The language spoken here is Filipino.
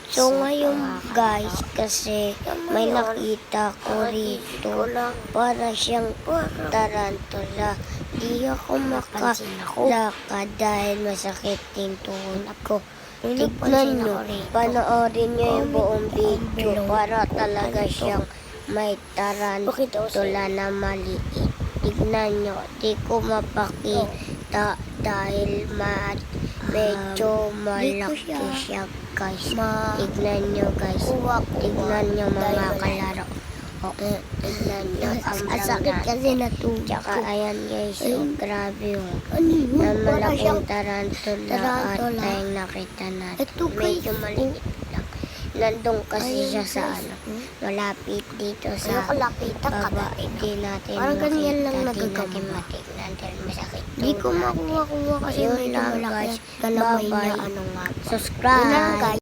So ngayon guys, kasi may nakita ko rito, para siyang tarantula. Di ako makalakad dahil masakit yung tuhod ko. Tignan nyo, panoorin nyo yung buong video para talaga siyang may tarantula na maliit. Tignan nyo, di ko mapakita dahil medyo malaki siya guys. Tignan nyo guys, tignan nyo mga kalaro. Tignan nyo, ang sakit kasi natuto. Tsaka ayan guys, grabe yung na malaking tarantula at tayong nakita natin. Medyo maliit lang. Nandun kasi siya sa malapit dito sa baba. Hindi natin makita, di natin matignan dahil masakit. Di ko makuha kasi medyo malaki. Bye-bye. Subscribe.